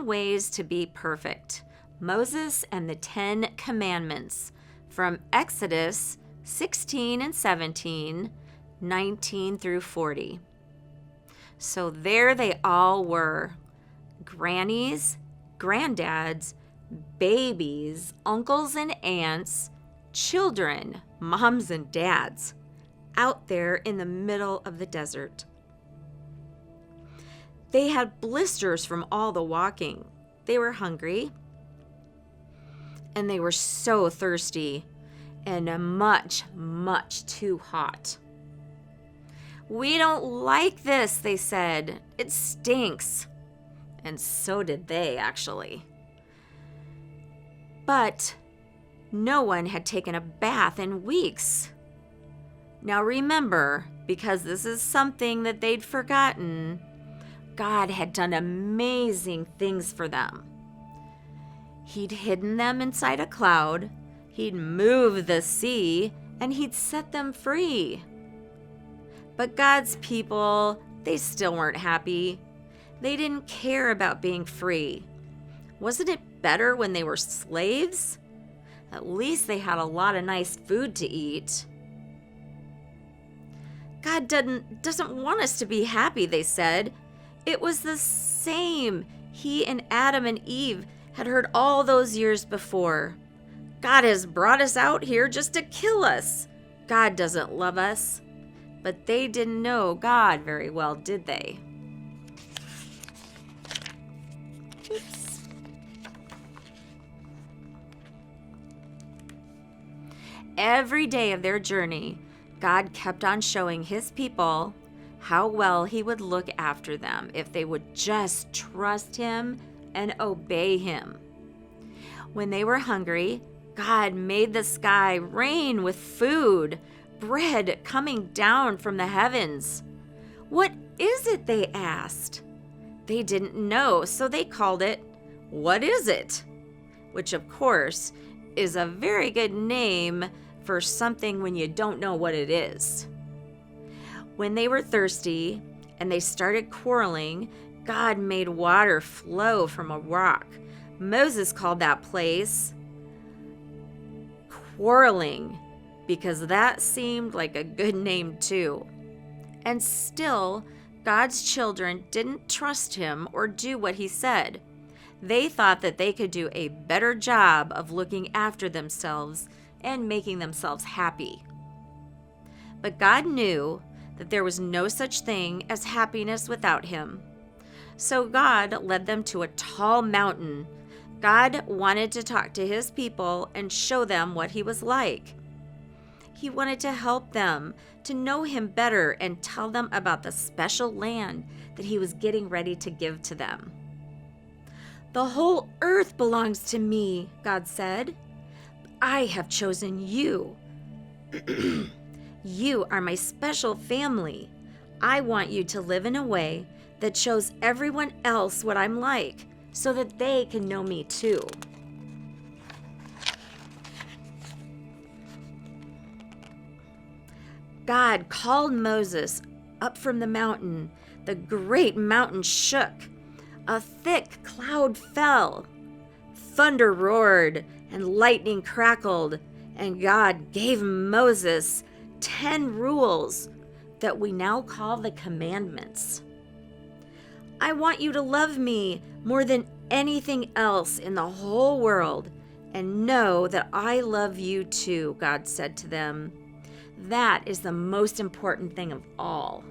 ways to be perfect. Moses and the 10 Commandments from Exodus 16 and 17, 19 through 40. So there they all were. Grannies, granddads, babies, uncles and aunts, children, moms and dads, out there in the middle of the desert. They had blisters from all the walking. They were hungry, and they were so thirsty and much, much too hot. "We don't like this," they said. "It stinks." And so did they, actually. But no one had taken a bath in weeks. Now remember, because this is something that they'd forgotten, God had done amazing things for them. He'd hidden them inside a cloud, he'd moved the sea, and he'd set them free. But God's people, they still weren't happy. They didn't care about being free. Wasn't it better when they were slaves? At least they had a lot of nice food to eat. God doesn't want us to be happy, they said. It was the same he and Adam and Eve had heard all those years before. God has brought us out here just to kill us. God doesn't love us. But they didn't know God very well, did they? Oops. Every day of their journey, God kept on showing his people how well he would look after them if they would just trust him and obey him. When they were hungry, God made the sky rain with food, bread coming down from the heavens. "What is it?" they asked. They didn't know, so they called it, "What is it?" Which, of course, is a very good name for something when you don't know what it is. When they were thirsty and they started quarreling, God made water flow from a rock. Moses called that place Quarreling, because that seemed like a good name too. And still, God's children didn't trust him or do what he said. They thought that they could do a better job of looking after themselves and making themselves happy. But God knew that there was no such thing as happiness without him. So God led them to a tall mountain. God wanted to talk to his people and show them what he was like. He wanted to help them to know him better and tell them about the special land that he was getting ready to give to them. "The whole earth belongs to me," God said. "I have chosen you. You are my special family. I want you to live in a way that shows everyone else what I'm like, so that they can know me too." God called Moses up from the mountain. The great mountain shook. A thick cloud fell. Thunder roared and lightning crackled, and God gave Moses 10 rules that we now call the commandments. "I want you to love me more than anything else in the whole world, and know that I love you too," God said to them. That is the most important thing of all.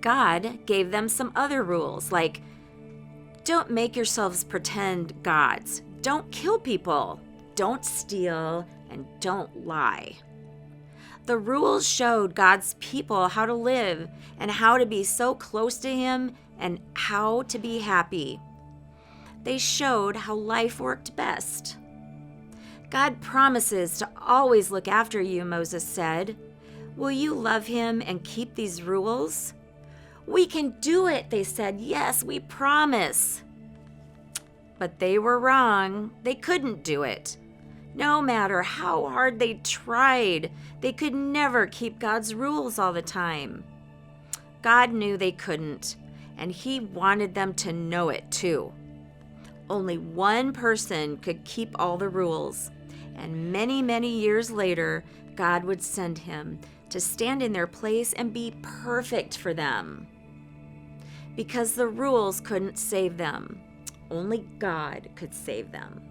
God gave them some other rules, like don't make yourselves pretend gods, don't kill people, don't steal, and don't lie. The rules showed God's people how to live and how to be so close to him and how to be happy. They showed how life worked best. "God promises to always look after you," Moses said. "Will you love him and keep these rules?" "We can do it," they said. "Yes, we promise." But they were wrong. They couldn't do it. No matter how hard they tried, they could never keep God's rules all the time. God knew they couldn't, and He wanted them to know it too. Only one person could keep all the rules, and many, many years later, God would send him to stand in their place and be perfect for them. Because the rules couldn't save them, only God could save them.